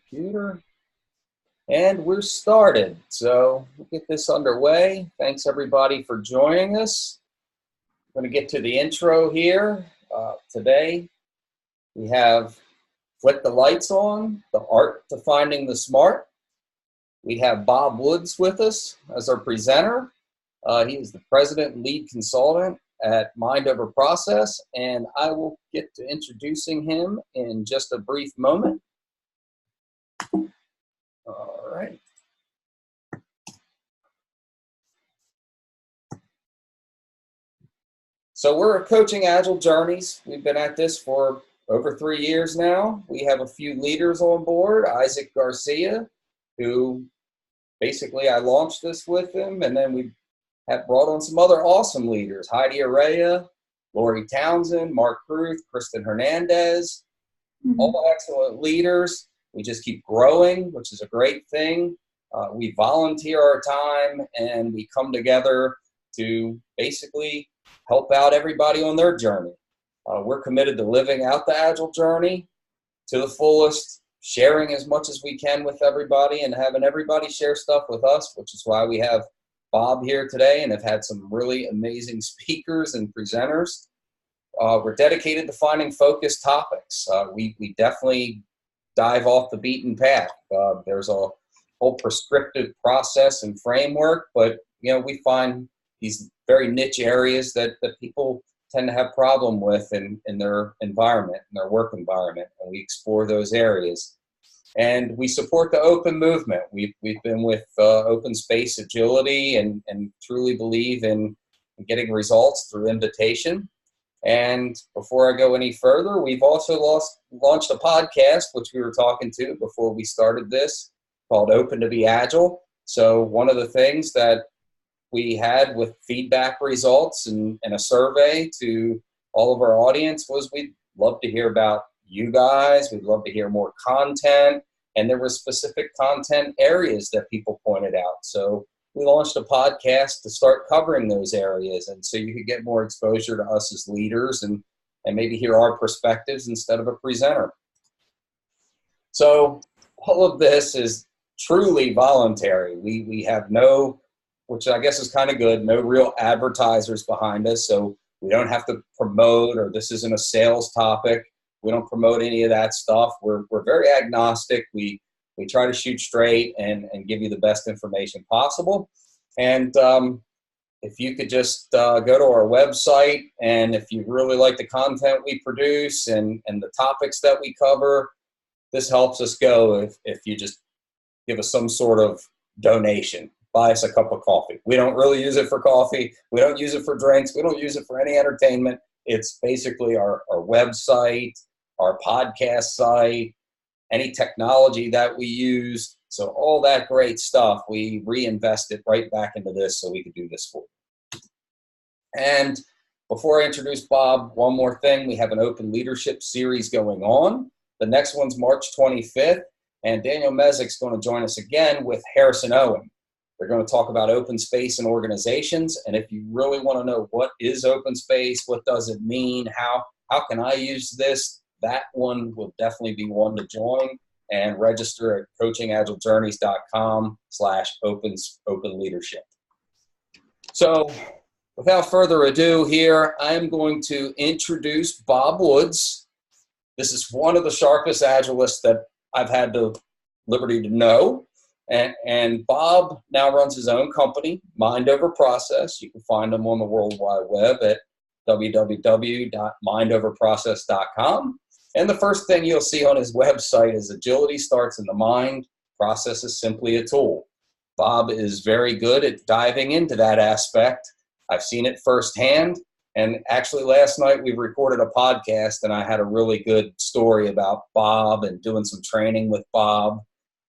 computer. And we're started. So we'll get this underway. Thanks everybody for joining us. I'm going to get to the intro here. Today we have Flick the Lights On, the art to finding the smart. We have Bob Woods with us as our presenter. He is the president and lead consultant at MindOverProcess, and I will get to introducing him in just a brief moment. All right. So we're coaching Agile Journeys. We've been at this for over 3 years now. We have a few leaders on board. Isaac Garcia, who basically I launched this with him, and then we have brought on some other awesome leaders. Heidi Araya, Lori Townsend, Mark Ruth, Kristen Hernandez, all excellent leaders. We just keep growing, which is a great thing. We volunteer our time and we come together to basically help out everybody on their journey. We're committed to living out the Agile journey to the fullest, sharing as much as we can with everybody and having everybody share stuff with us, which is why we have Bob here today and have had some really amazing speakers and presenters. We're dedicated to finding focused topics. We definitely dive off the beaten path. There's a whole prescriptive process and framework, but we find these very niche areas that people tend to have problem with in their environment, in their work environment, and we explore those areas. And we support the open movement. We've been with open space agility and truly believe in getting results through invitation. And before I go any further, we've also launched a podcast, which we were talking to before we started this, called Open to be Agile. So one of the things that we had with feedback results and a survey to all of our audience was we'd love to hear about you guys. We'd love to hear more content. And there were specific content areas that people pointed out. So we launched a podcast to start covering those areas. And so you could get more exposure to us as leaders and maybe hear our perspectives instead of a presenter. So all of this is truly voluntary. We have no, which I guess is kind of good, no real advertisers behind us. So we don't have to promote, or this isn't a sales topic. We don't promote any of that stuff. We're very agnostic. We try to shoot straight and give you the best information possible. And if you could just go to our website, and if you really like the content we produce and the topics that we cover, this helps us go if you just give us some sort of donation. Buy us a cup of coffee. We don't really use it for coffee. We don't use it for drinks. We don't use it for any entertainment. It's basically our website, our podcast site, any technology that we use. So all that great stuff, we reinvest it right back into this so we could do this for you. And before I introduce Bob, one more thing. We have an open leadership series going on. The next one's March 25th, and Daniel Mezik's going to join us again with Harrison Owen. They're going to talk about open space and organizations. And if you really want to know what is open space, what does it mean, how can I use this, that one will definitely be one to join, and register at coachingagiljourneys.com/open leadership. So without further ado here, I'm going to introduce Bob Woods. This is one of the sharpest Agilists that I've had the liberty to know. And Bob now runs his own company, MindOverProcess. You can find him on the World Wide Web at www.mindoverprocess.com. And the first thing you'll see on his website is agility starts in the mind. Process is simply a tool. Bob is very good at diving into that aspect. I've seen it firsthand. And actually last night we recorded a podcast and I had a really good story about Bob and doing some training with Bob.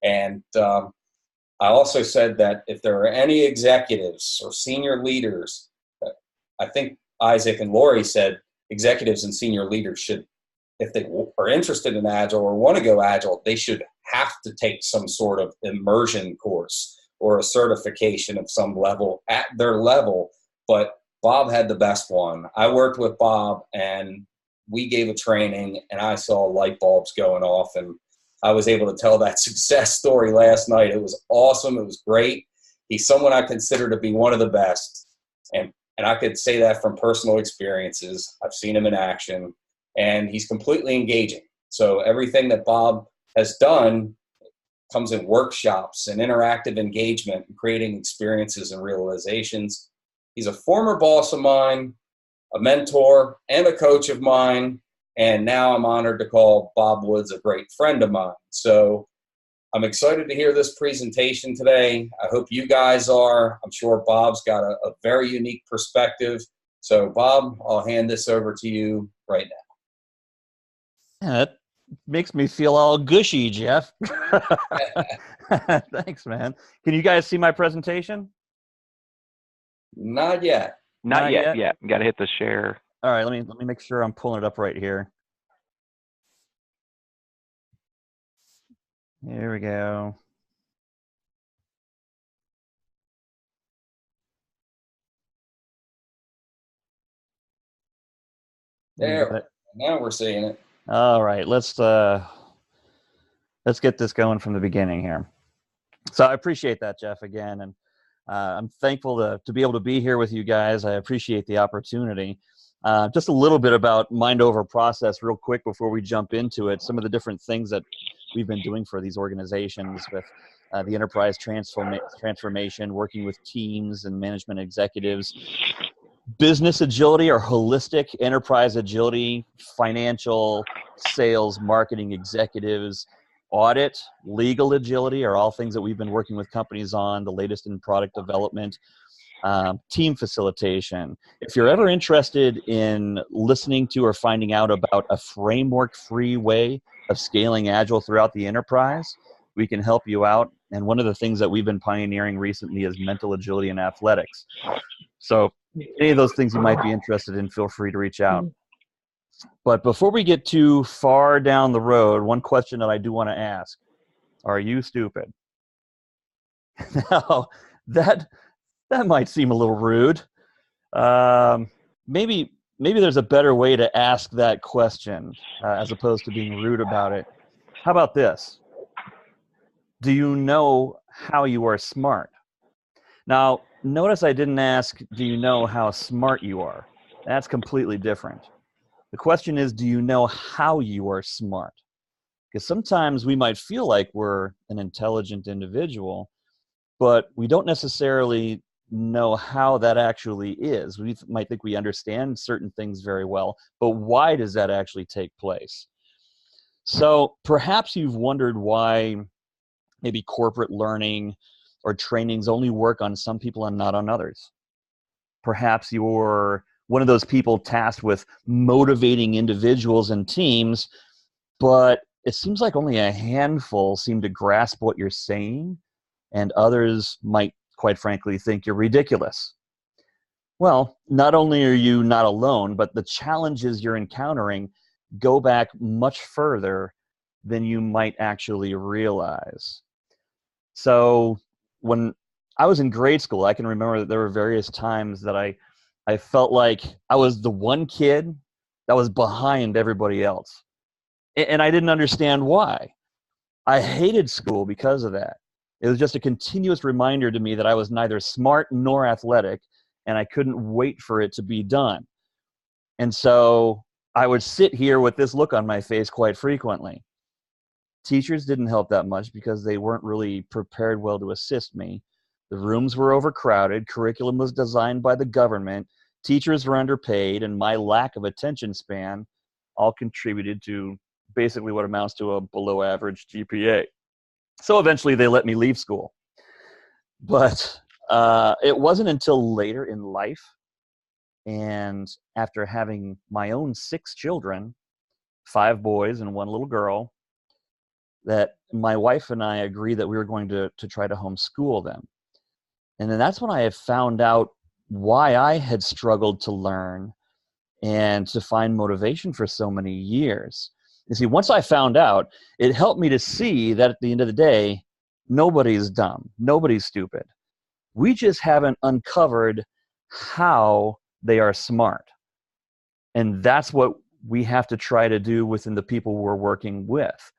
And I also said that if there are any executives or senior leaders, I think Isaac and Lori said executives and senior leaders should, if they are interested in Agile or want to go Agile, they should have to take some sort of immersion course or a certification of some level at their level. But Bob had the best one. I worked with Bob and we gave a training and I saw light bulbs going off, and I was able to tell that success story last night. It was awesome. It was great. He's someone I consider to be one of the best. And I could say that from personal experiences. I've seen him in action, and he's completely engaging. So everything that Bob has done comes in workshops and interactive engagement and creating experiences and realizations. He's a former boss of mine, a mentor, and a coach of mine. And now I'm honored to call Bob Woods a great friend of mine. So I'm excited to hear this presentation today. I hope you guys are. I'm sure Bob's got a very unique perspective. So Bob, I'll hand this over to you right now. Yeah, that makes me feel all gushy, Jeff. Thanks, man. Can you guys see my presentation? Not yet. Not yet. Yeah, got to hit the share. All right, let me make sure I'm pulling it up right here. Here we go. There. Now we're seeing it. All right, let's get this going from the beginning here. So I appreciate that, Jeff, again, and I'm thankful to be able to be here with you guys. I appreciate the opportunity. Just a little bit about MindOverProcess real quick before we jump into it. Some of the different things that we've been doing for these organizations with the enterprise transformation, working with teams and management executives, business agility or holistic enterprise agility, financial, sales, marketing executives, audit, legal agility are all things that we've been working with companies on, the latest in product development, team facilitation. If you're ever interested in listening to or finding out about a framework-free way of scaling Agile throughout the enterprise, we can help you out. And one of the things that we've been pioneering recently is mental agility and athletics. So any of those things you might be interested in, feel free to reach out. But before we get too far down the road, one question that I do want to ask: are you stupid? Now, that might seem a little rude. Maybe there's a better way to ask that question as opposed to being rude about it. How about this? Do you know how you are smart? Now, notice I didn't ask, do you know how smart you are? That's completely different. The question is, do you know how you are smart? Because sometimes we might feel like we're an intelligent individual, but we don't necessarily know how that actually is. We might think we understand certain things very well, but why does that actually take place? So perhaps you've wondered why maybe corporate learning or trainings only work on some people and not on others. Perhaps you're one of those people tasked with motivating individuals and teams, but it seems like only a handful seem to grasp what you're saying, and others might, quite frankly, think you're ridiculous. Well, not only are you not alone, but the challenges you're encountering go back much further than you might actually realize. So when I was in grade school, I can remember that there were various times that I felt like I was the one kid that was behind everybody else. And I didn't understand why. I hated school because of that. It was just a continuous reminder to me that I was neither smart nor athletic, and I couldn't wait for it to be done. And so I would sit here with this look on my face quite frequently. Teachers didn't help that much because they weren't really prepared well to assist me. The rooms were overcrowded, curriculum was designed by the government, teachers were underpaid, and my lack of attention span all contributed to basically what amounts to a below average GPA. So eventually they let me leave school. But it wasn't until later in life, and after having my own 6 children, 5 boys and 1 little girl, that my wife and I agreed that we were going to try to homeschool them. And then that's when I have found out why I had struggled to learn and to find motivation for so many years. You see, once I found out, it helped me to see that at the end of the day, nobody's dumb, nobody's stupid. We just haven't uncovered how they are smart. And that's what we have to try to do within the people we're working with.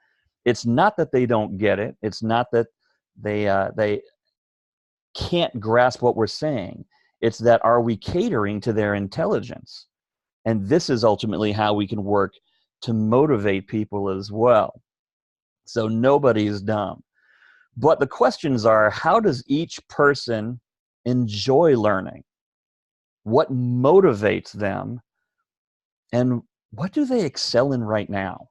It's not that they don't get it. It's not that they can't grasp what we're saying. It's that, are we catering to their intelligence? And this is ultimately how we can work to motivate people as well. So nobody is dumb. But the questions are, how does each person enjoy learning? What motivates them? And what do they excel in right now?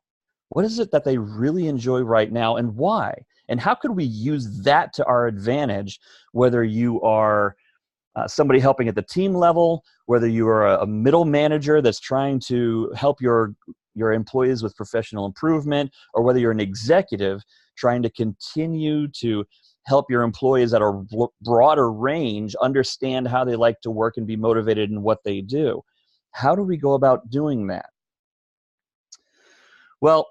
What is it that they really enjoy right now, and why? And how could we use that to our advantage, whether you are somebody helping at the team level, whether you are a middle manager that's trying to help your employees with professional improvement, or whether you're an executive trying to continue to help your employees at a broader range understand how they like to work and be motivated in what they do. How do we go about doing that? Well,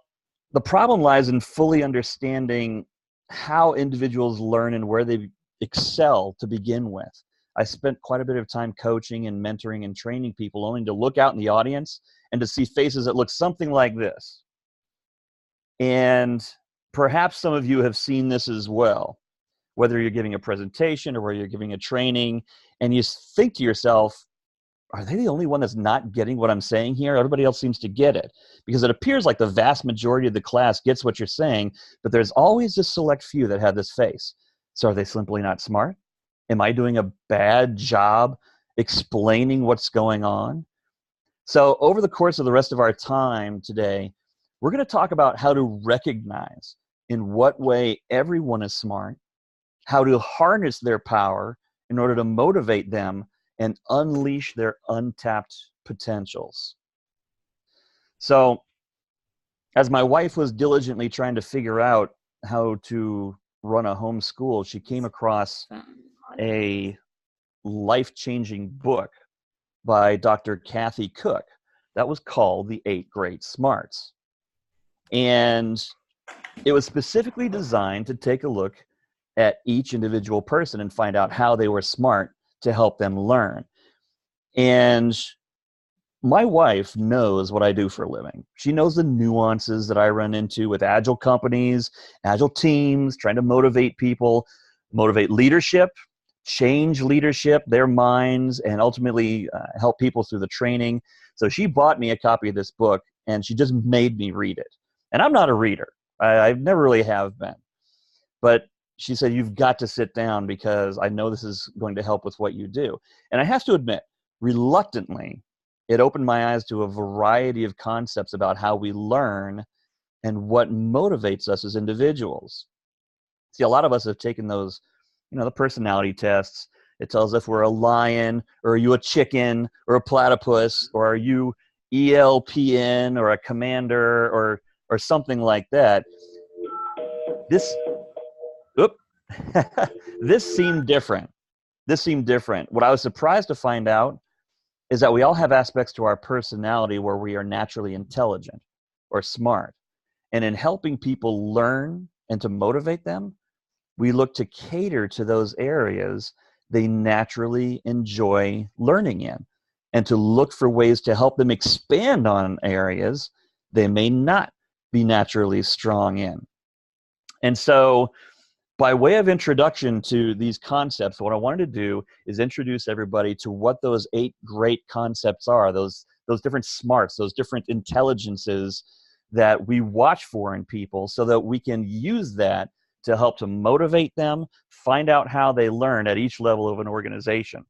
the problem lies in fully understanding how individuals learn and where they excel to begin with. I spent quite a bit of time coaching and mentoring and training people, only to look out in the audience and to see faces that look something like this. And perhaps some of you have seen this as well, whether you're giving a presentation or whether you're giving a training, and you think to yourself, are they the only one that's not getting what I'm saying here? Everybody else seems to get it, because it appears like the vast majority of the class gets what you're saying, but there's always a select few that have this face. So are they simply not smart? Am I doing a bad job explaining what's going on? So over the course of the rest of our time today, we're going to talk about how to recognize in what way everyone is smart, how to harness their power in order to motivate them and unleash their untapped potentials. So, as my wife was diligently trying to figure out how to run a home school, she came across a life-changing book by Dr. Kathy Cook that was called The 8 Great Smarts. And it was specifically designed to take a look at each individual person and find out how they were smart to help them learn. And my wife knows what I do for a living. She knows the nuances that I run into with Agile companies, Agile teams, trying to motivate people, motivate leadership, change leadership, their minds, and ultimately help people through the training. So she bought me a copy of this book, and she just made me read it. And I'm not a reader. I never really have been. But she said, you've got to sit down because I know this is going to help with what you do. And I have to admit, reluctantly, it opened my eyes to a variety of concepts about how we learn and what motivates us as individuals. See, a lot of us have taken those, the personality tests. It tells if we're a lion, or are you a chicken, or a platypus, or are you ELPN, or a commander, or something like that. This seemed different. What I was surprised to find out is that we all have aspects to our personality where we are naturally intelligent or smart. And in helping people learn and to motivate them, we look to cater to those areas they naturally enjoy learning in, and to look for ways to help them expand on areas they may not be naturally strong in. And so, by way of introduction to these concepts, what I wanted to do is introduce everybody to what those 8 great concepts are, those different smarts, those different intelligences that we watch for in people, so that we can use that to help to motivate them, find out how they learn at each level of an organization.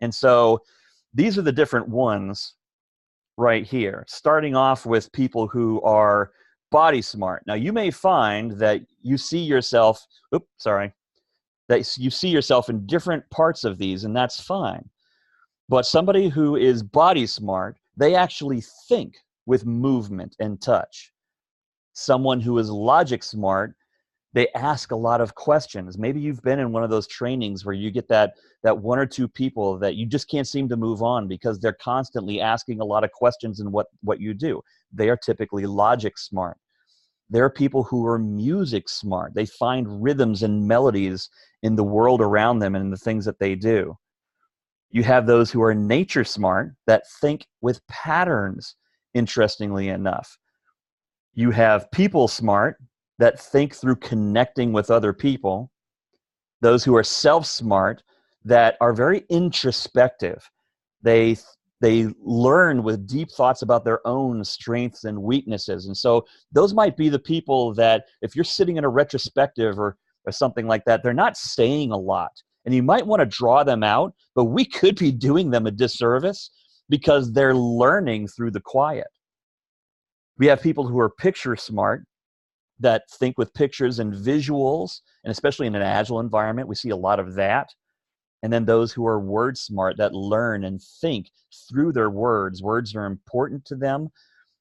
And so these are the different ones right here, starting off with people who are body smart. Now, you may find that you see yourself, that you see yourself in different parts of these, and that's fine. But somebody who is body smart, they actually think with movement and touch. Someone who is logic smart, they ask a lot of questions. Maybe you've been in one of those trainings where you get that 1 or 2 people that you just can't seem to move on because they're constantly asking a lot of questions in what you do. They are typically logic smart. There are people who are music smart. They find rhythms and melodies in the world around them and in the things that they do. You have those who are nature smart that think with patterns, interestingly enough. You have people smart that think through connecting with other people. Those who are self-smart that are very introspective. They learn with deep thoughts about their own strengths and weaknesses. And so those might be the people that if you're sitting in a retrospective or something like that, they're not saying a lot. And you might want to draw them out, but we could be doing them a disservice because they're learning through the quiet. We have people who are picture smart that think with pictures and visuals, and especially in an Agile environment, we see a lot of that. And then those who are word smart that learn and think through their words. Words are important to them.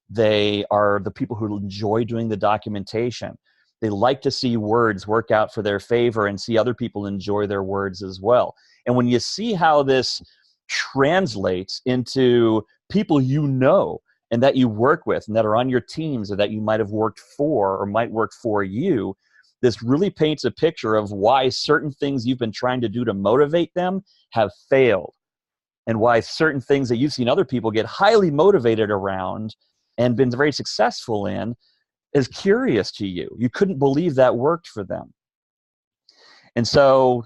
They are the people who enjoy doing the documentation. They like to see words work out for their favor and see other people enjoy their words as well. And when you see how this translates into people you know and that you work with and that are on your teams or that you might have worked for or might work for you, this really paints a picture of why certain things you've been trying to do to motivate them have failed, and why certain things that you've seen other people get highly motivated around and been very successful in is curious to you. You couldn't believe that worked for them. And so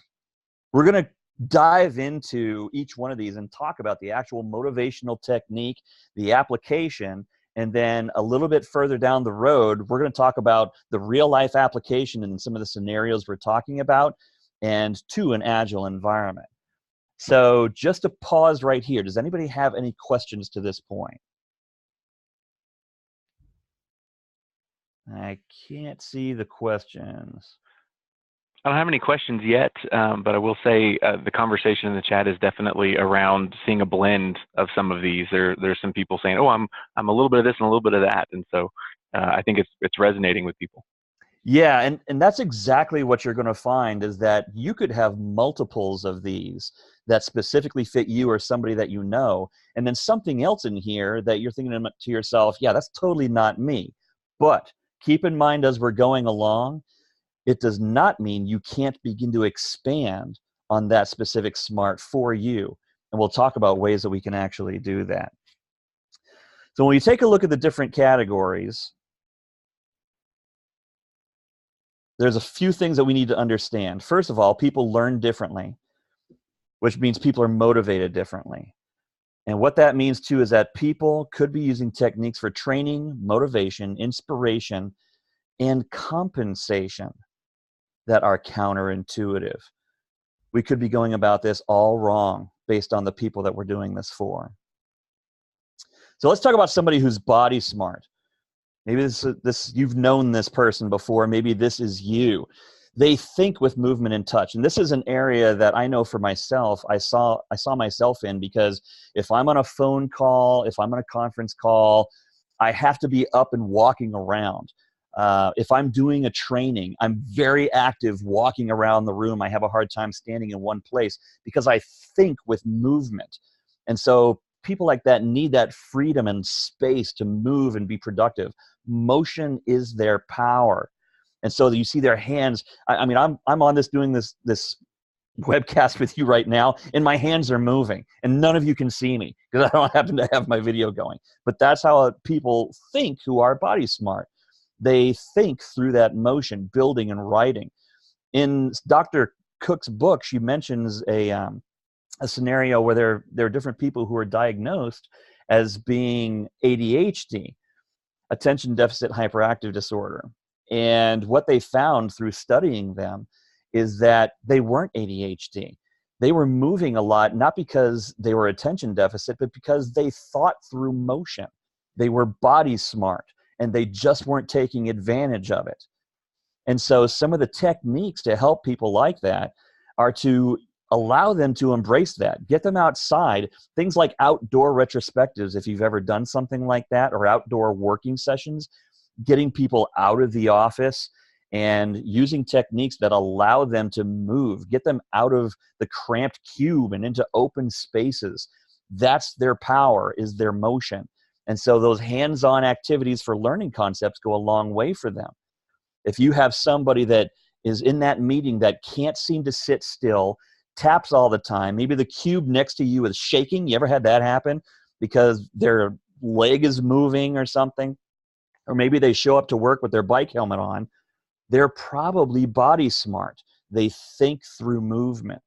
we're going to dive into each one of these and talk about the actual motivational technique, the application, and then a little bit further down the road, we're going to talk about the real life application and some of the scenarios we're talking about and to an Agile environment. So just to pause right here, does anybody have any questions to this point? I can't see the questions. I don't have any questions yet, but I will say the conversation in the chat is definitely around seeing a blend of some of these. There's some people saying, "Oh, I'm a little bit of this and a little bit of that," and so I think it's resonating with people. Yeah, and that's exactly what you're going to find is that you could have multiples of these that specifically fit you or somebody that you know, and then something else in here that you're thinking to yourself, yeah, that's totally not me. But keep in mind as we're going along, it does not mean you can't begin to expand on that specific smart for you. And we'll talk about ways that we can actually do that. So when you take a look at the different categories, there's a few things that we need to understand. First of all, people learn differently, which means people are motivated differently. And what that means too is that people could be using techniques for training, motivation, inspiration, and compensation that are counterintuitive. We could be going about this all wrong based on the people that we're doing this for. So let's talk about somebody who's body smart. Maybe this you've known this person before. Maybe this is you. They think with movement and touch. And this is an area that I know for myself, I saw myself in, because if I'm on a phone call, if I'm on a conference call, I have to be up and walking around. If I'm doing a training, I'm very active walking around the room. I have a hard time standing in one place because I think with movement. And so people like that need that freedom and space to move and be productive. Motion is their power. And so you see their hands. I mean, I'm on this doing this webcast with you right now, and my hands are moving, and none of you can see me because I don't happen to have my video going. But that's how people think who are body smart. They think through that motion, building and writing. In Dr. Cook's book, she mentions a scenario where there are different people who are diagnosed as being ADHD, attention deficit hyperactive disorder. And what they found through studying them is that they weren't ADHD. They were moving a lot, not because they were attention deficit, but because they thought through motion. They were body smart, and they just weren't taking advantage of it. And so some of the techniques to help people like that are to allow them to embrace that, get them outside. Things like outdoor retrospectives, if you've ever done something like that, or outdoor working sessions, getting people out of the office and using techniques that allow them to move, get them out of the cramped cube and into open spaces. That's their power, is their motion. And so those hands-on activities for learning concepts go a long way for them. If you have somebody that is in that meeting that can't seem to sit still, taps all the time, maybe the cube next to you is shaking. You ever had that happen because their leg is moving or something? or maybe they show up to work with their bike helmet on, they're probably body smart. They think through movement.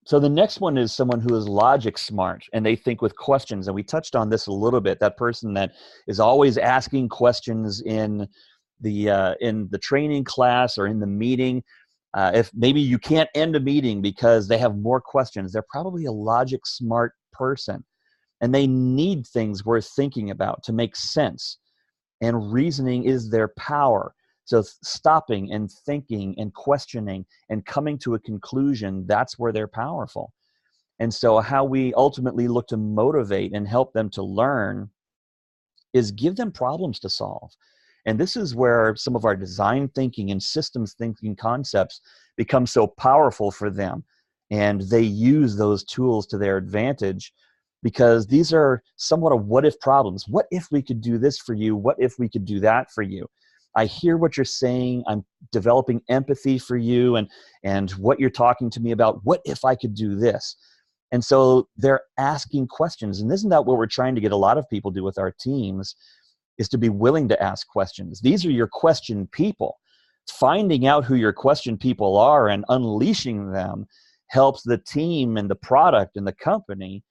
So the next one is someone who is logic smart, and they think with questions. And we touched on this a little bit, that person that is always asking questions in the training class or in the meeting. If maybe you can't end a meeting because they have more questions, they're probably a logic smart person. And they need things worth thinking about to make sense. And reasoning is their power. So stopping and thinking and questioning and coming to a conclusion, that's where they're powerful. And so how we ultimately look to motivate and help them to learn is give them problems to solve. And this is where some of our design thinking and systems thinking concepts become so powerful for them. And they use those tools to their advantage, because these are somewhat of what if problems. What if we could do this for you? What if we could do that for you? I hear what you're saying. I'm developing empathy for you and what you're talking to me about. What if I could do this? And so they're asking questions. And isn't that what we're trying to get a lot of people do with our teams, is to be willing to ask questions? These are your question people. Finding out who your question people are and unleashing them helps the team and the product and the company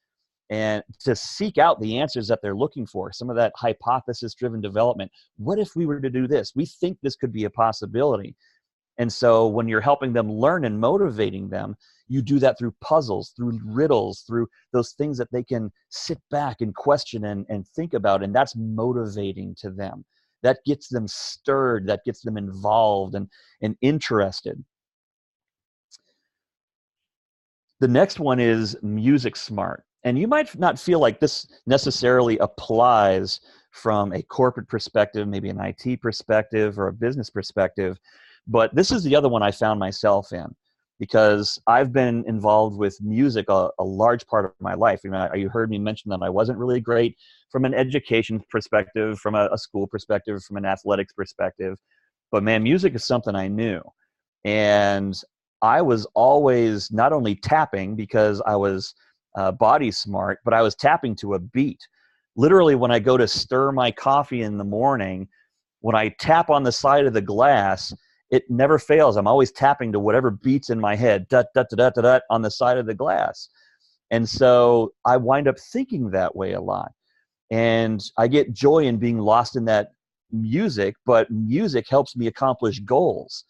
and to seek out the answers that they're looking for. Some of that hypothesis-driven development. What if we were to do this? We think this could be a possibility. And so when you're helping them learn and motivating them, you do that through puzzles, through riddles, through those things that they can sit back and question and think about. And that's motivating to them. That gets them stirred. That gets them involved and interested. The next one is music smart. And you might not feel like this necessarily applies from a corporate perspective, maybe an IT perspective or a business perspective, but this is the other one I found myself in, because I've been involved with music a large part of my life. You heard me mention that I wasn't really great from an education perspective, from a school perspective, from an athletics perspective, but man, music is something I knew. And I was always not only tapping because I was body smart, but I was tapping to a beat. Literally, when I go to stir my coffee in the morning, when I tap on the side of the glass, it never fails. I'm always tapping to whatever beats in my head, dut, dut, dut, dut, dut, on the side of the glass. And so I wind up thinking that way a lot. And I get joy in being lost in that music, but music helps me accomplish goals.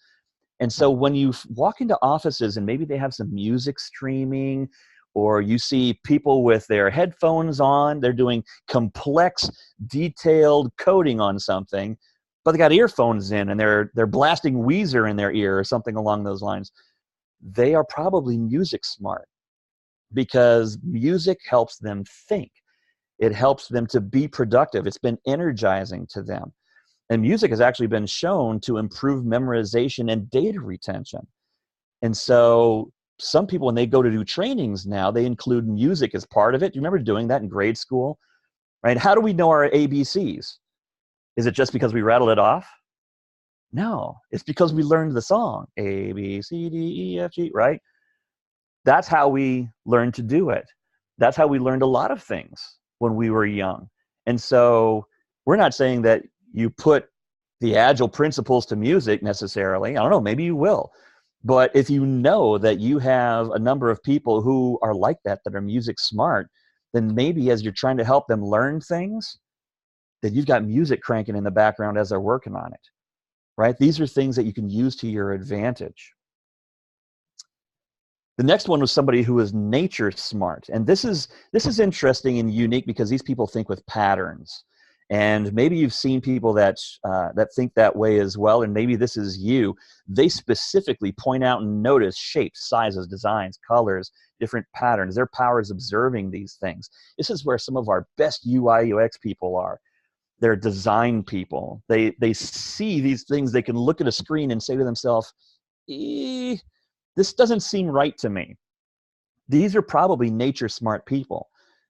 And so when you walk into offices and maybe they have some music streaming, or you see people with their headphones on, they're doing complex, detailed coding on something, but they got earphones in and they're blasting Weezer in their ear or something along those lines. They are probably music smart, because music helps them think. It helps them to be productive. It's been energizing to them. And music has actually been shown to improve memorization and data retention. And so some people, when they go to do trainings now, they include music as part of it. Do you remember doing that in grade school? Right? How do we know our ABCs? Is it just because we rattled it off? No, it's because we learned the song. A, B, C, D, E, F, G, right? That's how we learned to do it. That's how we learned a lot of things when we were young. And so we're not saying that you put the Agile principles to music necessarily. I don't know, maybe you will. But if you know that you have a number of people who are like that are music smart, then maybe as you're trying to help them learn things, that you've got music cranking in the background as they're working on it, right? These are things that you can use to your advantage. The next one was somebody who is nature smart. And this is interesting and unique because these people think with patterns. And maybe you've seen people that think that way as well, and maybe this is you. They specifically point out and notice shapes, sizes, designs, colors, different patterns. Their power is observing these things. This is where some of our best UI, UX people are. They're design people. They see these things. They can look at a screen and say to themselves, this doesn't seem right to me. These are probably nature smart people.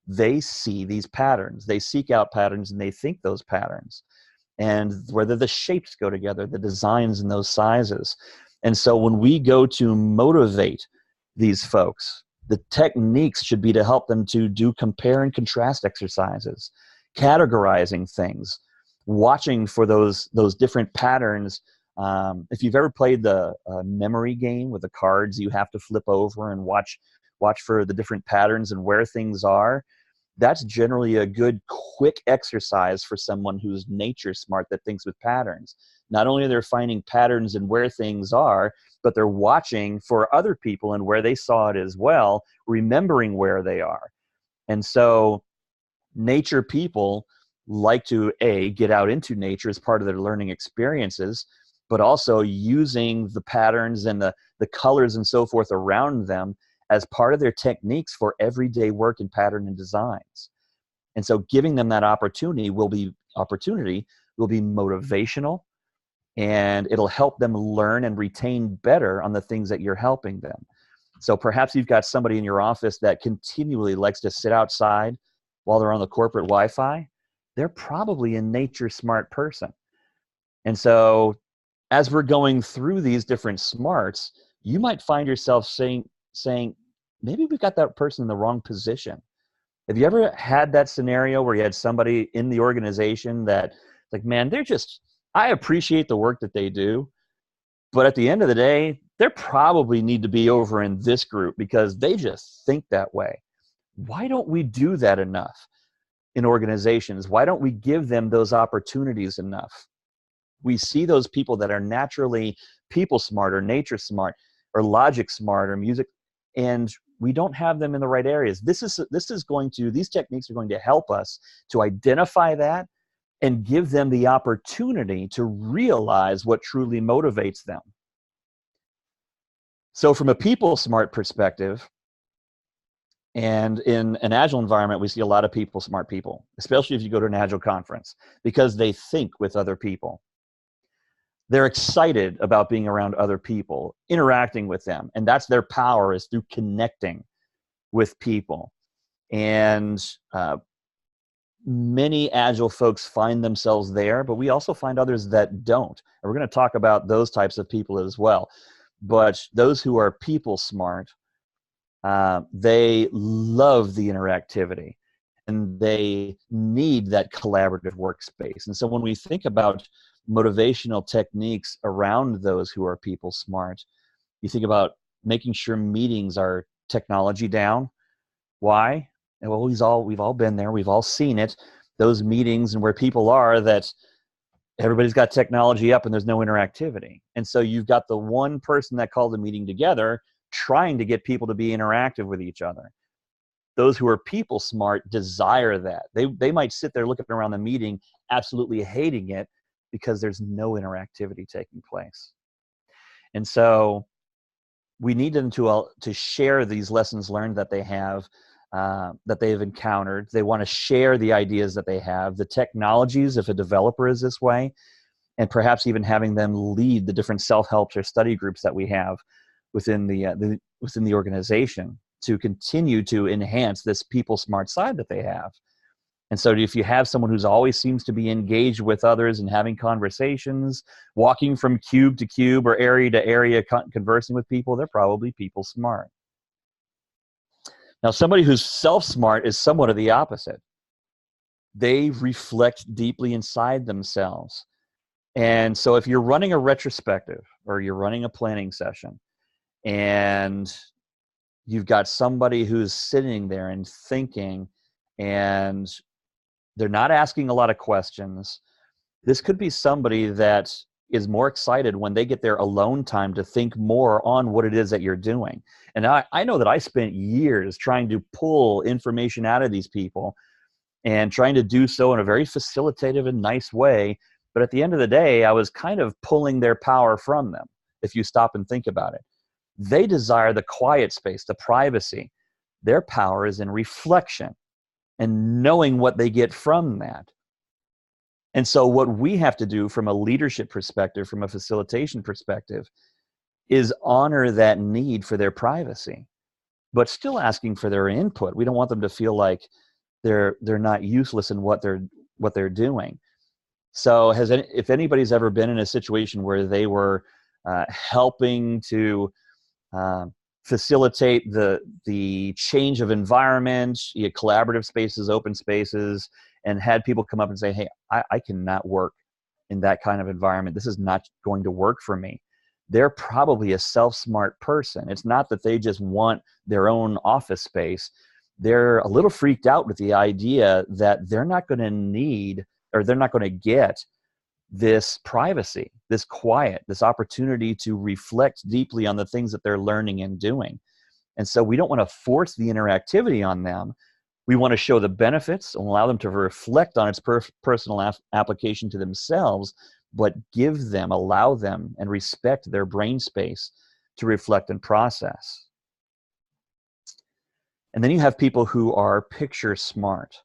They see these patterns. They seek out patterns and they think those patterns. And whether the shapes go together, the designs and those sizes. And so when we go to motivate these folks, the techniques should be to help them to do compare and contrast exercises. categorizing things, watching for those different patterns. If you've ever played the memory game with the cards, you have to flip over and watch for the different patterns and where things are. That's generally a good quick exercise for someone who's nature smart, that thinks with patterns. Not only are they finding patterns in where things are, but they're watching for other people and where they saw it as well, remembering where they are. And so nature people like to get out into nature as part of their learning experiences, but also using the patterns and the colors and so forth around them as part of their techniques for everyday work in pattern and designs. And so giving them that opportunity will be motivational, and it'll help them learn and retain better on the things that you're helping them. So perhaps you've got somebody in your office that continually likes to sit outside while they're on the corporate Wi-Fi. They're probably a nature smart person. And so as we're going through these different smarts, you might find yourself saying, maybe we've got that person in the wrong position. Have you ever had that scenario where you had somebody in the organization that, like, man, I appreciate the work that they do, but at the end of the day, they probably need to be over in this group because they just think that way. Why don't we do that enough in organizations? Why don't we give them those opportunities enough? We see those people that are naturally people smart or nature smart or logic smart or music, and we don't have them in the right areas. These techniques are going to help us to identify that and give them the opportunity to realize what truly motivates them. So from a people smart perspective, and in an Agile environment, we see a lot of people smart people, especially if you go to an Agile conference, because they think with other people. They're excited about being around other people, interacting with them, and that's their power, is through connecting with people. And many Agile folks find themselves there, but we also find others that don't. And we're going to talk about those types of people as well. But those who are people smart, they love the interactivity and they need that collaborative workspace. And so when we think about motivational techniques around those who are people smart, you think about making sure meetings are technology down. Why? Well, we've all been there. We've all seen it. Those meetings and where people are, that everybody's got technology up and there's no interactivity. And so you've got the one person that called the meeting together trying to get people to be interactive with each other. Those who are people smart desire that. They might sit there looking around the meeting absolutely hating it because there's no interactivity taking place. And so we need them to share these lessons learned that they have, that they've encountered. They want to share the ideas that they have, the technologies, if a developer is this way, and perhaps even having them lead the different self-helps or study groups that we have within the organization to continue to enhance this people smart side that they have. And so if you have someone who's always seems to be engaged with others and having conversations, walking from cube to cube or area to area, conversing with people, they're probably people smart. Now, somebody who's self-smart is somewhat of the opposite. They reflect deeply inside themselves. And so if you're running a retrospective or you're running a planning session and you've got somebody who's sitting there and thinking, and they're not asking a lot of questions, this could be somebody that is more excited when they get their alone time to think more on what it is that you're doing. And I know that I spent years trying to pull information out of these people and trying to do so in a very facilitative and nice way. But at the end of the day, I was kind of pulling their power from them, if you stop and think about it. They desire the quiet space, the privacy. Their power is in reflection and knowing what they get from that. And so what we have to do from a leadership perspective, from a facilitation perspective, is honor that need for their privacy, but still asking for their input. We don't want them to feel like they're not useless in what they're doing. So if anybody's ever been in a situation where they were helping to facilitate the change of environment, collaborative spaces, open spaces, and had people come up and say, hey, I cannot work in that kind of environment. This is not going to work for me. They're probably a self-smart person. It's not that they just want their own office space. They're a little freaked out with the idea that they're not going to need, or they're not going to get this privacy, this quiet, this opportunity to reflect deeply on the things that they're learning and doing. And so we don't want to force the interactivity on them. We want to show the benefits and allow them to reflect on its personal application to themselves, but give them, allow them, and respect their brain space to reflect and process. And then you have people who are picture smart.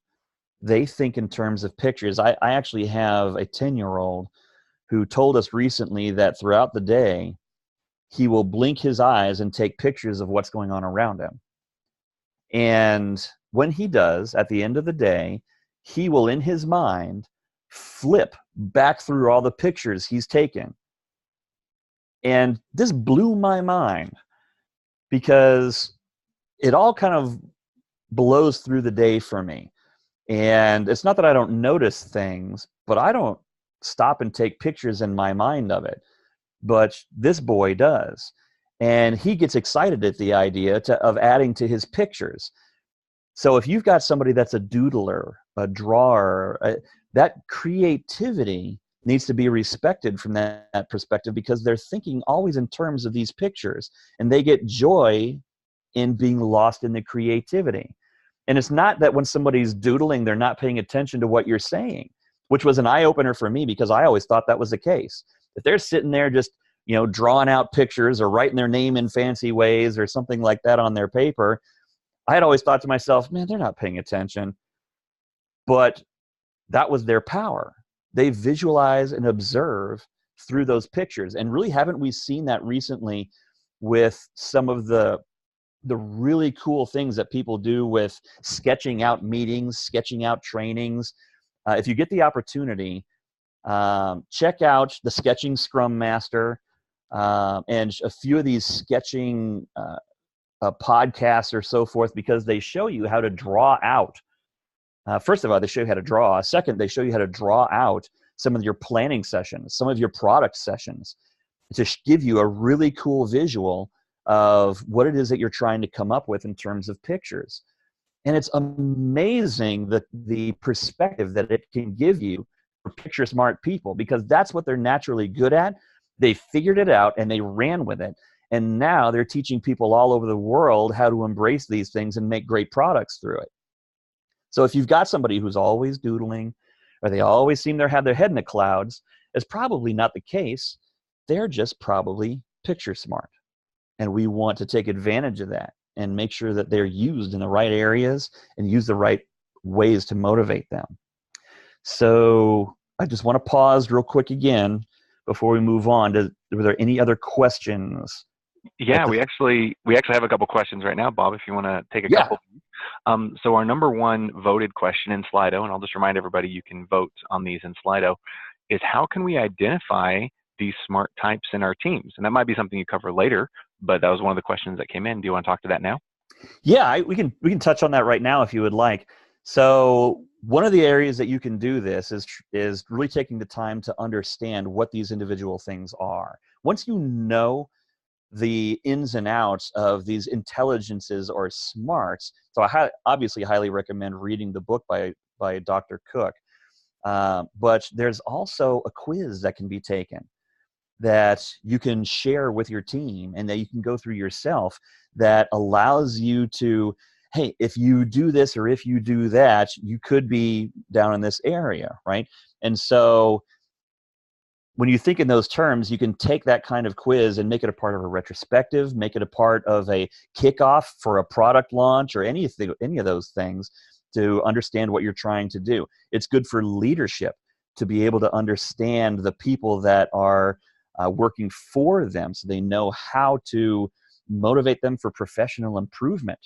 They think in terms of pictures. I actually have a 10-year-old who told us recently that throughout the day, he will blink his eyes and take pictures of what's going on around him. And when he does, at the end of the day, he will, in his mind, flip back through all the pictures he's taken. And this blew my mind because it all kind of blows through the day for me. And it's not that I don't notice things, but I don't stop and take pictures in my mind of it. But this boy does. And he gets excited at the idea of adding to his pictures. So if you've got somebody that's a doodler, a drawer, that creativity needs to be respected from that perspective, because they're thinking always in terms of these pictures, and they get joy in being lost in the creativity. And it's not that when somebody's doodling, they're not paying attention to what you're saying, which was an eye-opener for me, because I always thought that was the case. If they're sitting there just, drawing out pictures or writing their name in fancy ways or something like that on their paper, I had always thought to myself, man, they're not paying attention. But that was their power. They visualize and observe through those pictures. And really, haven't we seen that recently with some of the really cool things that people do with sketching out meetings, sketching out trainings? If you get the opportunity, check out the Sketching Scrum Master and a few of these sketching podcasts or so forth, because they show you how to draw out. First of all, they show you how to draw. Second, they show you how to draw out some of your planning sessions, some of your product sessions, to give you a really cool visual of what it is that you're trying to come up with in terms of pictures. And it's amazing the perspective that it can give you for picture smart people, because that's what they're naturally good at. They figured it out and they ran with it. And now they're teaching people all over the world how to embrace these things and make great products through it. So if you've got somebody who's always doodling, or they always seem to have their head in the clouds, it's probably not the case. They're just probably picture smart. And we want to take advantage of that and make sure that they're used in the right areas and use the right ways to motivate them. So I just want to pause real quick again before we move on. Were there any other questions? Yeah, we actually have a couple questions right now, Bob, if you want to take a couple. So our number one voted question in Slido, and I'll just remind everybody you can vote on these in Slido, is how can we identify these smart types in our teams? And that might be something you cover later, but that was one of the questions that came in. Do you want to talk to that now? Yeah, we can touch on that right now if you would like. So one of the areas that you can do this is really taking the time to understand what these individual things are. Once you know the ins and outs of these intelligences or smarts, so I obviously highly recommend reading the book by Dr. Cook. But there's also a quiz that can be taken that you can share with your team and that you can go through yourself, that allows you to, hey, if you do this or if you do that, you could be down in this area, right? And so when you think in those terms, you can take that kind of quiz and make it a part of a retrospective, make it a part of a kickoff for a product launch or any of those things, to understand what you're trying to do. It's good for leadership to be able to understand the people that are working for them, so they know how to motivate them for professional improvement,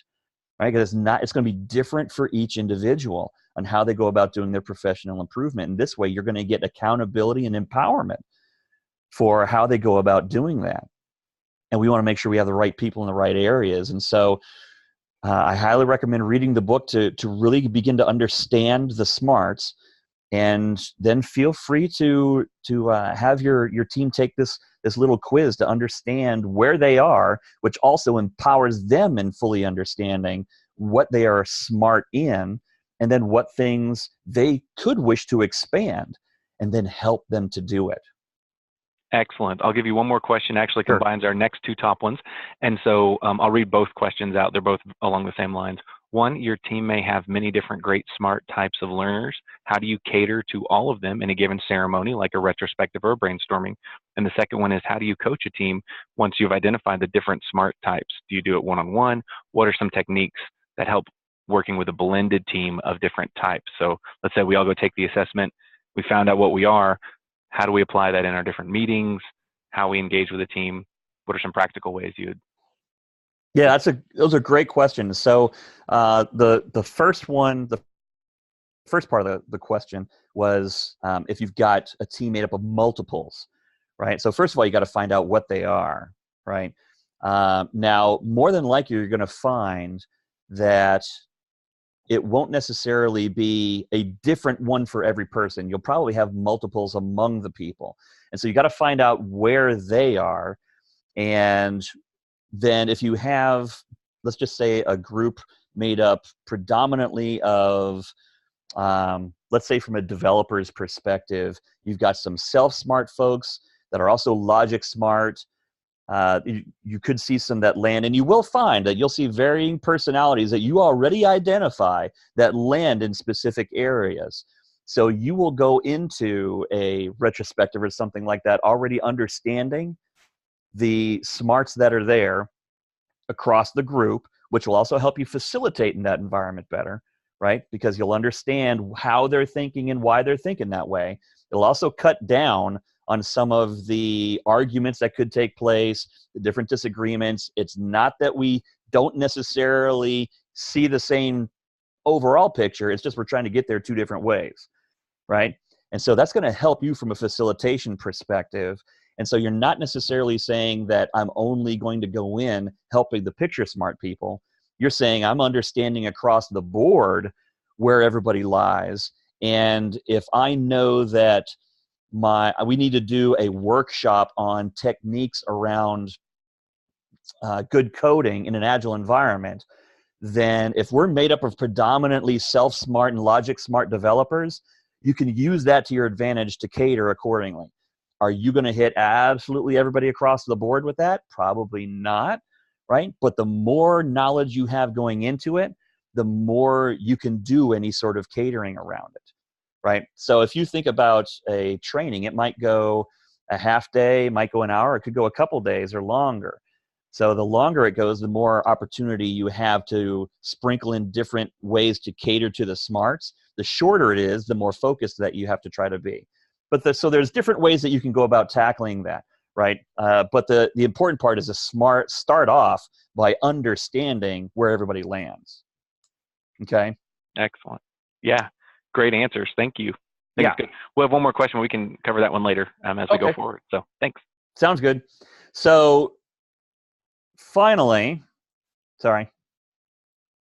right? Because it's going to be different for each individual on how they go about doing their professional improvement. And this way, you're going to get accountability and empowerment for how they go about doing that. And we want to make sure we have the right people in the right areas. And so I highly recommend reading the book to really begin to understand the smarts, and then feel free to have your team take this little quiz to understand where they are, which also empowers them in fully understanding what they are smart in, and then what things they could wish to expand, and then help them to do it. Excellent. I'll give you one more question. Actually Sure. combines our next two top ones. And so I'll read both questions out. They're both along the same lines. One, your team may have many different great smart types of learners. How do you cater to all of them in a given ceremony, like a retrospective or a brainstorming? And the second one is, how do you coach a team once you've identified the different smart types? Do you do it one-on-one? What are some techniques that help working with a blended team of different types? So let's say we all go take the assessment. We found out what we are. How do we apply that in our different meetings? How we engage with a team? What are some practical ways you'd? Yeah, those are great questions. So the first one, the first part of the question was if you've got a team made up of multiples, right? So first of all, you got to find out what they are, right? Now, more than likely, you're going to find that it won't necessarily be a different one for every person. You'll probably have multiples among the people. And so you got to find out where they are. And then if you have, let's just say, a group made up predominantly of, let's say from a developer's perspective, you've got some self-smart folks that are also logic smart. You could see some that land, and you will find that you'll see varying personalities that you already identify that land in specific areas. So you will go into a retrospective or something like that already understanding the smarts that are there across the group, which will also help you facilitate in that environment better, right? Because you'll understand how they're thinking and why they're thinking that way. It'll also cut down on some of the arguments that could take place, the different disagreements. It's not that we don't necessarily see the same overall picture. It's just we're trying to get there two different ways, right? And so that's going to help you from a facilitation perspective. And so you're not necessarily saying that I'm only going to go in helping the picture smart people. You're saying I'm understanding across the board where everybody lies. And if I know that we need to do a workshop on techniques around good coding in an Agile environment, then if we're made up of predominantly self-smart and logic-smart developers, you can use that to your advantage to cater accordingly. Are you going to hit absolutely everybody across the board with that? Probably not, right? But the more knowledge you have going into it, the more you can do any sort of catering around it, right? So if you think about a training, it might go a half day, might go an hour, it could go a couple days or longer. So the longer it goes, the more opportunity you have to sprinkle in different ways to cater to the smarts. The shorter it is, the more focused that you have to try to be. So there's different ways that you can go about tackling that, right? But the important part is start off by understanding where everybody lands. Okay? Excellent. Yeah, great answers. Thank you. Yeah. Good. We'll have one more question. We can cover that one later as we go forward. So thanks. Sounds good. So finally, sorry.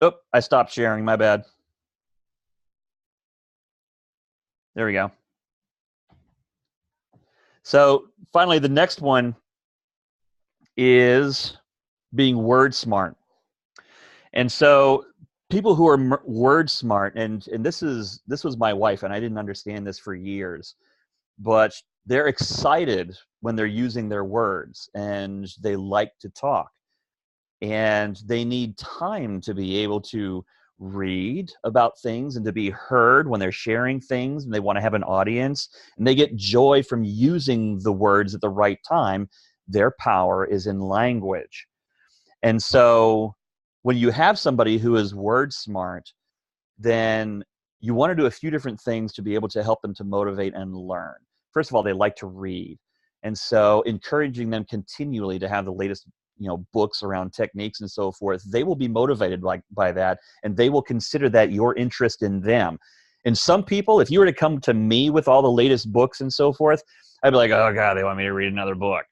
Oh, I stopped sharing. My bad. There we go. So finally, the next one is being word smart. And so people who are word smart, and this was my wife, and I didn't understand this for years, but they're excited when they're using their words, and they like to talk. And they need time to be able to read about things and to be heard when they're sharing things, and they want to have an audience, and they get joy from using the words at the right time. Their power is in language. And so when you have somebody who is word smart, then you want to do a few different things to be able to help them to motivate and learn. First of all, they like to read. And so encouraging them continually to have the latest books around techniques and so forth, they will be motivated by that, and they will consider that your interest in them. And some people, if you were to come to me with all the latest books and so forth, I'd be like, oh God, they want me to read another book.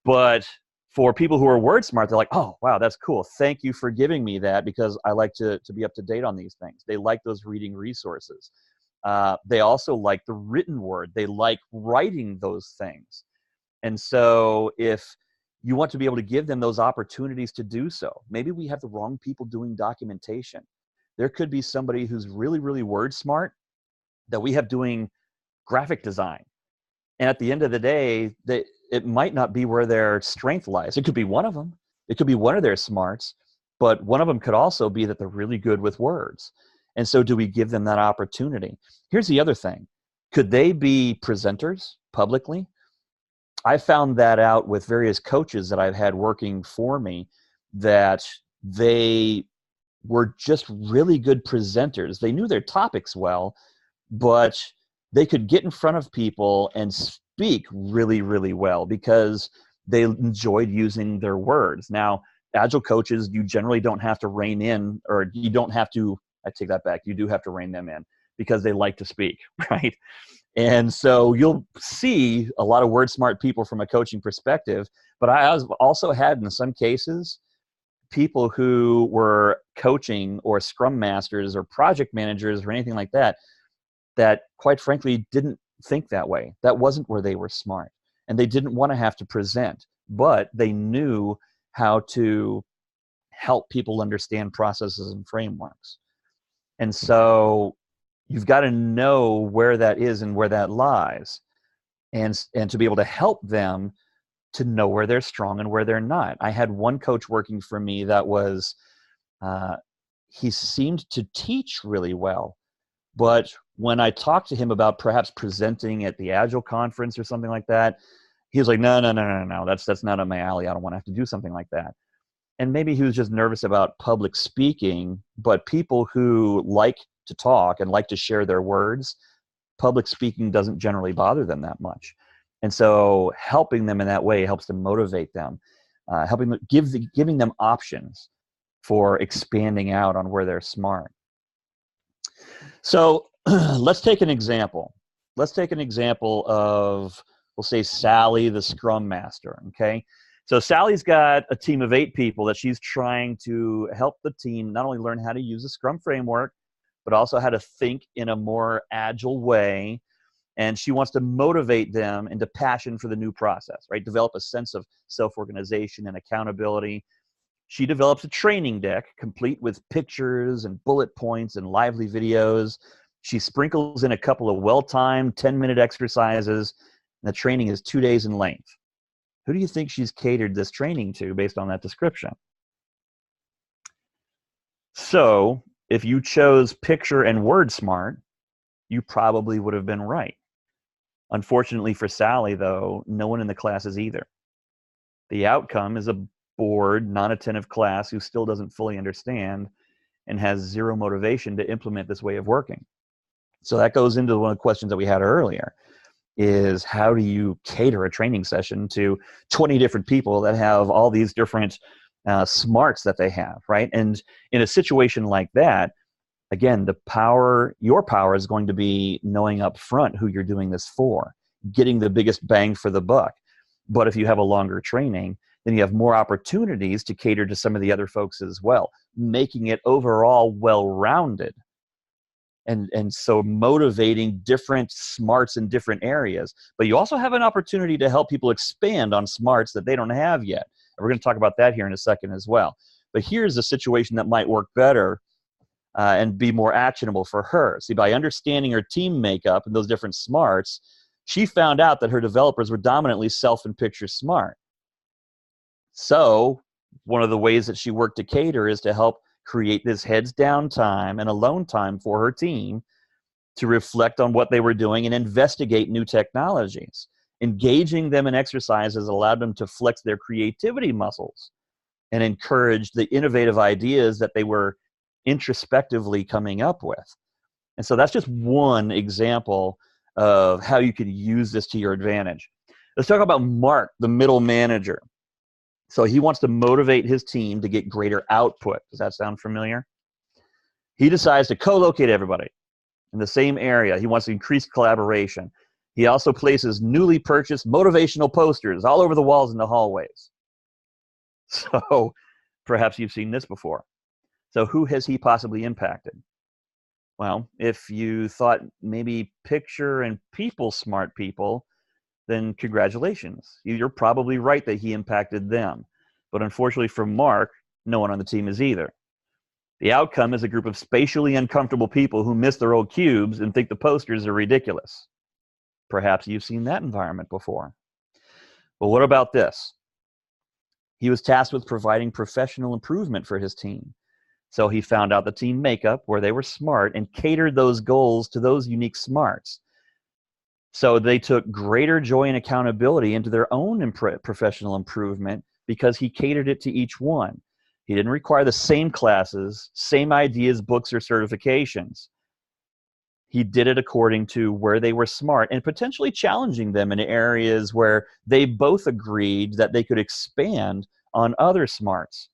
But For people who are word smart, they're like, oh, wow, that's cool. Thank you for giving me that, because I like to be up to date on these things. They like those reading resources. They also like the written word. They like writing those things. And so if you want to be able to give them those opportunities to do so, maybe we have the wrong people doing documentation. There could be somebody who's really, really word smart that we have doing graphic design. And at the end of the day, it might not be where their strength lies. It could be one of them. It could be one of their smarts, but one of them could also be that they're really good with words. And so do we give them that opportunity? Here's the other thing. Could they be presenters publicly? I found that out with various coaches that I've had working for me, that they were just really good presenters. They knew their topics well, but they could get in front of people and speak really, really well because they enjoyed using their words. Now, Agile coaches, you generally don't have to rein in, or you don't have to, I take that back, you do have to rein them in because they like to speak, right? And so you'll see a lot of word smart people from a coaching perspective, but I also had in some cases people who were coaching or scrum masters or project managers or anything like that, that quite frankly didn't think that way. That wasn't where they were smart. And they didn't want to have to present, but they knew how to help people understand processes and frameworks. And so you've got to know where that is and where that lies, and to be able to help them to know where they're strong and where they're not. I had one coach working for me that was, he seemed to teach really well, but when I talked to him about perhaps presenting at the Agile conference or something like that, he was like, no, that's not up my alley. I don't want to have to do something like that. And maybe he was just nervous about public speaking, but people who like to talk and like to share their words, public speaking doesn't generally bother them that much. And so helping them in that way helps to motivate them, giving them options for expanding out on where they're smart. So let's take an example. Let's take an example of, we'll say, Sally, the Scrum Master, okay? So Sally's got a team of 8 people that she's trying to help the team not only learn how to use the Scrum framework, but also how to think in a more agile way. And she wants to motivate them into passion for the new process, right? Develop a sense of self-organization and accountability. She develops a training deck complete with pictures and bullet points and lively videos. She sprinkles in a couple of well-timed 10-minute exercises, and the training is 2 days in length. Who do you think she's catered this training to based on that description? So if you chose picture and word smart, you probably would have been right. Unfortunately for Sally, though, no one in the class is either. The outcome is a bored, non-attentive class who still doesn't fully understand and has zero motivation to implement this way of working. So that goes into one of the questions that we had earlier, is how do you cater a training session to 20 different people that have all these different smarts that they have, right? And in a situation like that, again, your power is going to be knowing up front who you're doing this for, getting the biggest bang for the buck. But if you have a longer training, then you have more opportunities to cater to some of the other folks as well, making it overall well-rounded. And so motivating different smarts in different areas. But you also have an opportunity to help people expand on smarts that they don't have yet. And we're going to talk about that here in a second as well. But here's a situation that might work better and be more actionable for her. See, by understanding her team makeup and those different smarts, she found out that her developers were dominantly self and picture smart. So one of the ways that she worked to cater is to help create this heads down time and alone time for her team to reflect on what they were doing and investigate new technologies. Engaging them in exercises allowed them to flex their creativity muscles and encourage the innovative ideas that they were introspectively coming up with. And so that's just one example of how you can use this to your advantage. Let's talk about Mark, the middle manager. So he wants to motivate his team to get greater output. Does that sound familiar? He decides to co-locate everybody in the same area. He wants to increase collaboration. He also places newly purchased motivational posters all over the walls in the hallways. So perhaps you've seen this before. So who has he possibly impacted? Well, if you thought maybe picture and people smart people, then congratulations. You're probably right that he impacted them. But unfortunately for Mark, no one on the team is either. The outcome is a group of spatially uncomfortable people who miss their old cubes and think the posters are ridiculous. Perhaps you've seen that environment before. But what about this? He was tasked with providing professional improvement for his team. So he found out the team makeup, where they were smart, and catered those goals to those unique smarts. So they took greater joy and accountability into their own professional improvement because he catered it to each one. He didn't require the same classes, same ideas, books, or certifications. He did it according to where they were smart and potentially challenging them in areas where they both agreed that they could expand on other smarts,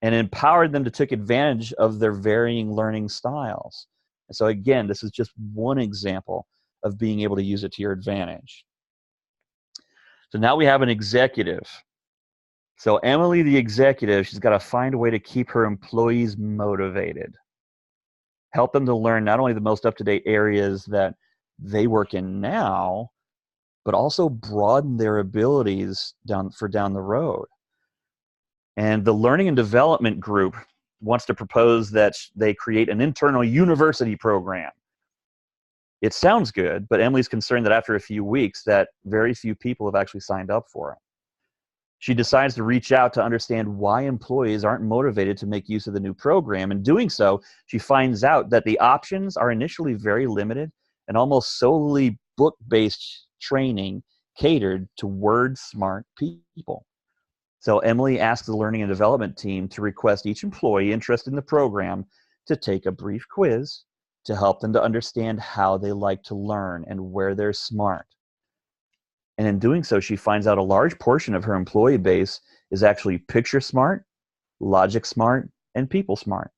and empowered them to take advantage of their varying learning styles. And so again, this is just one example of being able to use it to your advantage. So now we have an executive. So Emily, the executive, she's got to find a way to keep her employees motivated. Help them to learn not only the most up-to-date areas that they work in now, but also broaden their abilities down the road. And the learning and development group wants to propose that they create an internal university program. It sounds good, but Emily's concerned that after a few weeks that very few people have actually signed up for it. She decides to reach out to understand why employees aren't motivated to make use of the new program. In doing so, she finds out that the options are initially very limited and almost solely book-based training catered to word-smart people. So Emily asks the learning and development team to request each employee interested in the program to take a brief quiz to help them to understand how they like to learn and where they're smart. And in doing so, she finds out a large portion of her employee base is actually picture smart, logic smart, and people smart.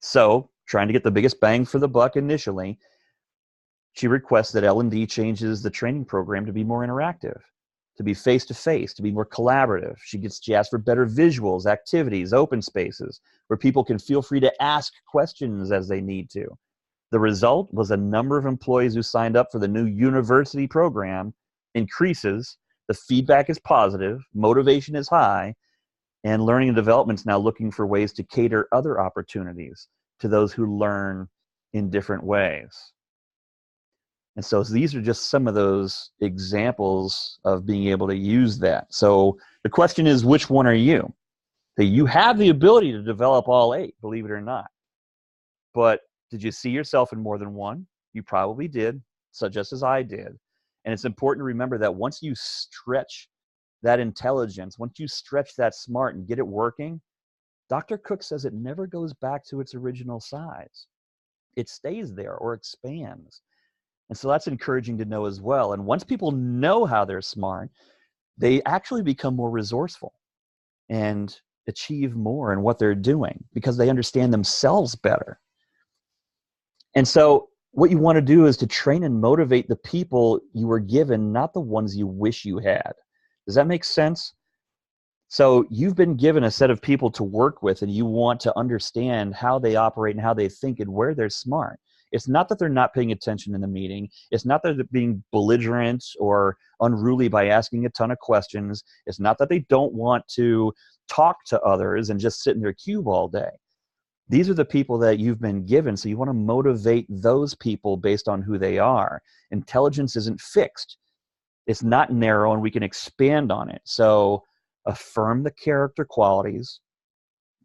So, trying to get the biggest bang for the buck initially, she requests that L&D changes the training program to be more interactive, to be face-to-face, to be more collaborative. She asks for better visuals, activities, open spaces, where people can feel free to ask questions as they need to. The result was a number of employees who signed up for the new university program increases, the feedback is positive, motivation is high, and learning and development is now looking for ways to cater other opportunities to those who learn in different ways. And so these are just some of those examples of being able to use that. So the question is, which one are you? So you have the ability to develop all 8, believe it or not. But did you see yourself in more than one? You probably did, so just as I did. And it's important to remember that once you stretch that intelligence, once you stretch that smart and get it working, Dr. Cook says it never goes back to its original size. It stays there or expands. And so that's encouraging to know as well. And once people know how they're smart, they actually become more resourceful and achieve more in what they're doing because they understand themselves better. And so what you want to do is to train and motivate the people you were given, not the ones you wish you had. Does that make sense? So you've been given a set of people to work with, and you want to understand how they operate and how they think and where they're smart. It's not that they're not paying attention in the meeting. It's not that they're being belligerent or unruly by asking a ton of questions. It's not that they don't want to talk to others and just sit in their cube all day. These are the people that you've been given, so you want to motivate those people based on who they are. Intelligence isn't fixed. It's not narrow, and we can expand on it. So affirm the character qualities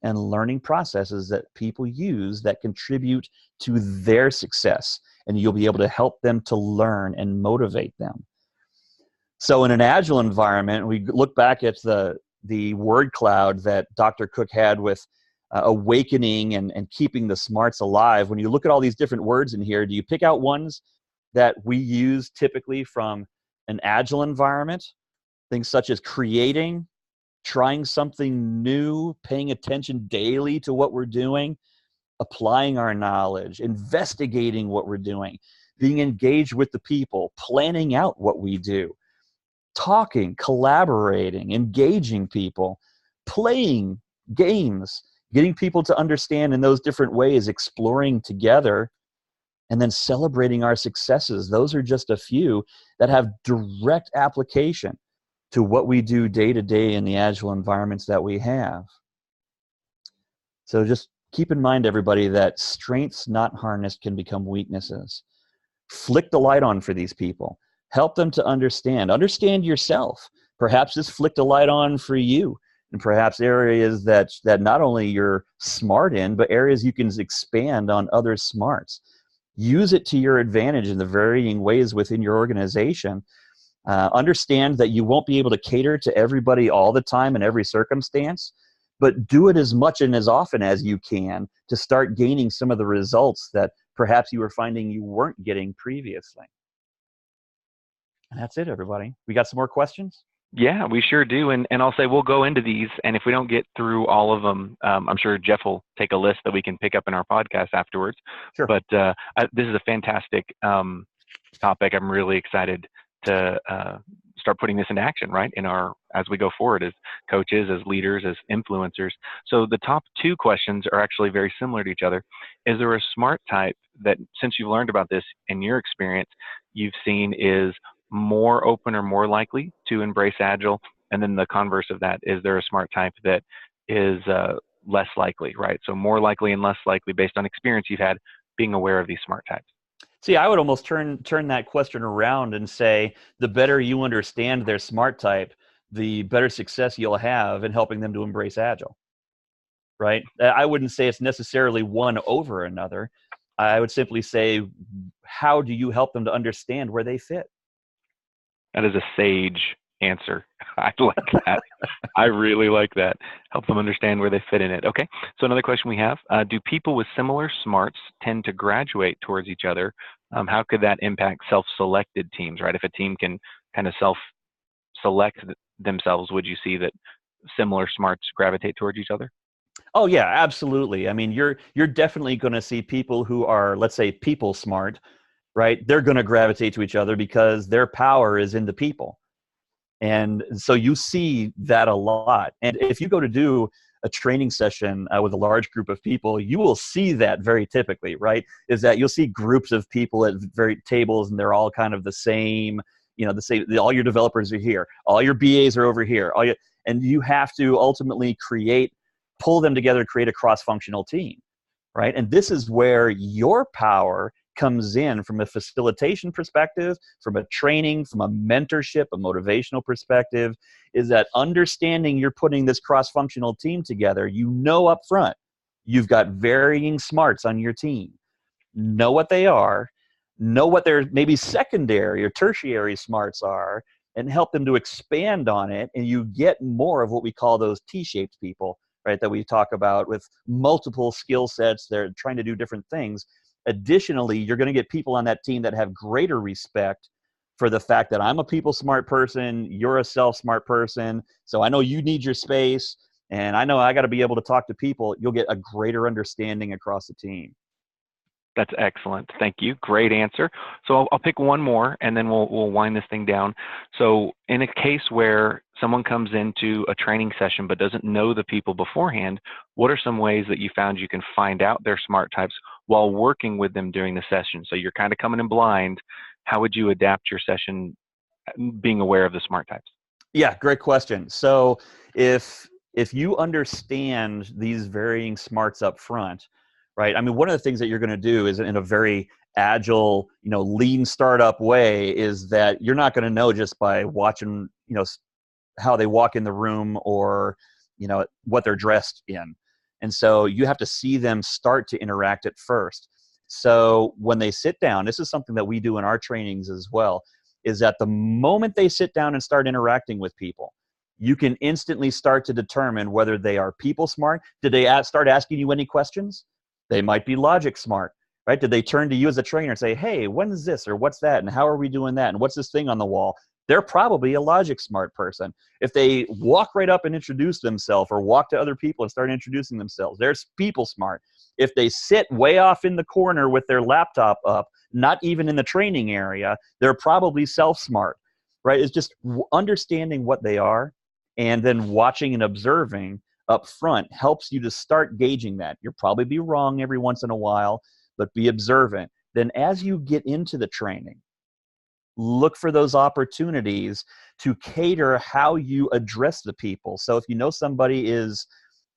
and learning processes that people use that contribute to their success, and you'll be able to help them to learn and motivate them. So in an Agile environment, we look back at the word cloud that Dr. Cook had with awakening and keeping the smarts alive. When you look at all these different words in here, do you pick out ones that we use typically from an Agile environment? Things such as creating, trying something new, paying attention daily to what we're doing, applying our knowledge, investigating what we're doing, being engaged with the people, planning out what we do, talking, collaborating, engaging people, playing games, getting people to understand in those different ways, exploring together, and then celebrating our successes. Those are just a few that have direct application to what we do day to day in the Agile environments that we have. So just keep in mind, everybody, that strengths not harnessed can become weaknesses. Flick the light on for these people. Help them to understand. Understand yourself. Perhaps this flicked a light on for you, and perhaps areas that not only you're smart in, but areas you can expand on other smarts. Use it to your advantage in the varying ways within your organization. Understand that you won't be able to cater to everybody all the time in every circumstance, but do it as much and as often as you can to start gaining some of the results that perhaps you were finding you weren't getting previously. And that's it, everybody. We got some more questions? Yeah, we sure do. And I'll say we'll go into these, and if we don't get through all of them, I'm sure Jeff will take a list that we can pick up in our podcast afterwards. Sure. But this is a fantastic topic. I'm really excited to start putting this into action, right, as we go forward as coaches, as leaders, as influencers. So the top two questions are actually very similar to each other. Is there a smart type that, since you've learned about this in your experience, you've seen is more open or more likely to embrace Agile? And then the converse of that, is there a smart type that is less likely, right? So more likely and less likely based on experience you've had being aware of these smart types. See, I would almost turn that question around and say, the better you understand their smart type, the better success you'll have in helping them to embrace Agile, right? I wouldn't say it's necessarily one over another. I would simply say, how do you help them to understand where they fit? That is a sage answer. I like that. I really like that. Help them understand where they fit in it. Okay, so another question we have, do people with similar smarts tend to graduate towards each other? How could that impact self-selected teams, right? If a team can kind of self-select themselves, would you see that similar smarts gravitate towards each other? Oh yeah, absolutely. I mean, you're definitely going to see people who are, let's say, people smart, right? They're going to gravitate to each other because their power is in the people. And so you see that a lot. And if you go to do a training session with a large group of people, you will see that very typically, right? Is that you'll see groups of people at very tables, and they're all kind of the same, the same, all your developers are here, all your BAs are over here, and you have to ultimately pull them together, create a cross-functional team, right? And this is where your power comes in from a facilitation perspective, from a training, from a mentorship, a motivational perspective, is that understanding you're putting this cross-functional team together, up front, you've got varying smarts on your team. Know what they are, know what their maybe secondary or tertiary smarts are, and help them to expand on it, and you get more of what we call those T-shaped people, right, that we talk about with multiple skill sets. They're trying to do different things. Additionally, you're going to get people on that team that have greater respect for the fact that I'm a people smart person, you're a self smart person, so I know you need your space, and I know I got to be able to talk to people. You'll get a greater understanding across the team. That's excellent. Thank you. Great answer. So I'll pick one more, and then we'll wind this thing down. So in a case where someone comes into a training session but doesn't know the people beforehand, what are some ways that you found you can find out their smart types while working with them during the session? So you're kind of coming in blind. How would you adapt your session being aware of the smart types? Yeah, great question. So if you understand these varying smarts up front, right? I mean, one of the things that you're going to do is, in a very agile, lean startup way, is that you're not going to know just by watching, how they walk in the room or, what they're dressed in. And so you have to see them start to interact at first. So when they sit down, this is something that we do in our trainings as well, is that the moment they sit down and start interacting with people, you can instantly start to determine whether they are people smart. Did they start asking you any questions? They might be logic smart, right? Did they turn to you as a trainer and say, hey, when is this, or what's that, and how are we doing that, and what's this thing on the wall? They're probably a logic smart person. If they walk right up and introduce themselves, or walk to other people and start introducing themselves, they're people smart. If they sit way off in the corner with their laptop up, not even in the training area, they're probably self-smart, right? It's just understanding what they are And then watching and observing up front helps you to start gauging that. You'll probably be wrong every once in a while, but be observant. Then as you get into the training, look for those opportunities to cater how you address the people. So if you know somebody is,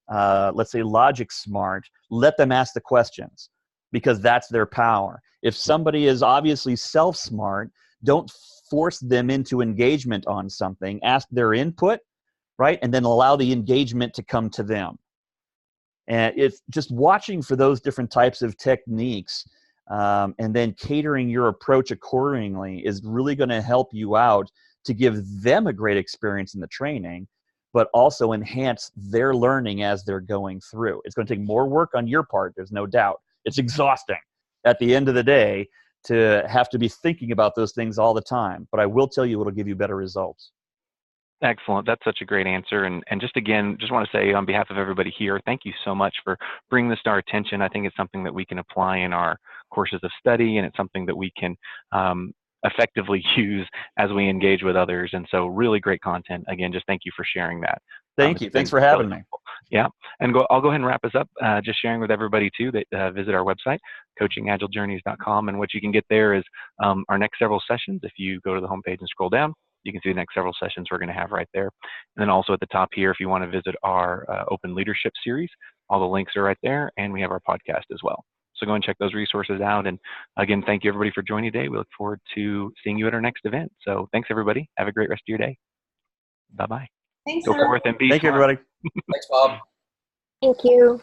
let's say, logic smart, let them ask the questions because that's their power. If somebody is obviously self-smart, don't force them into engagement on something. Ask their input, right? And then allow the engagement to come to them. And it's just watching for those different types of techniques and then catering your approach accordingly is really going to help you out to give them a great experience in the training, but also enhance their learning as they're going through. It's going to take more work on your part, there's no doubt. It's exhausting at the end of the day to have to be thinking about those things all the time, but I will tell you it'll give you better results. Excellent. That's such a great answer. And just again, just want to say on behalf of everybody here, thank you so much for bringing this to our attention. I think it's something that we can apply in our courses of study, and it's something that we can effectively use as we engage with others. And so really great content. Again, just thank you for sharing that. Thank you. Thanks for having me. Yeah. And I'll go ahead and wrap us up, just sharing with everybody too that visit our website, coachingagiljourneys.com. And what you can get there is our next several sessions. If you go to the homepage and scroll down, you can see the next several sessions we're going to have right there. And then also at the top here, if you want to visit our Open Leadership series, all the links are right there. And we have our podcast as well. So go and check those resources out. And again, thank you everybody for joining today. We look forward to seeing you at our next event. So thanks everybody. Have a great rest of your day. Bye-bye. Thanks, Go forth and be Thank you, smart. everybody. Thanks, Bob. Thank you.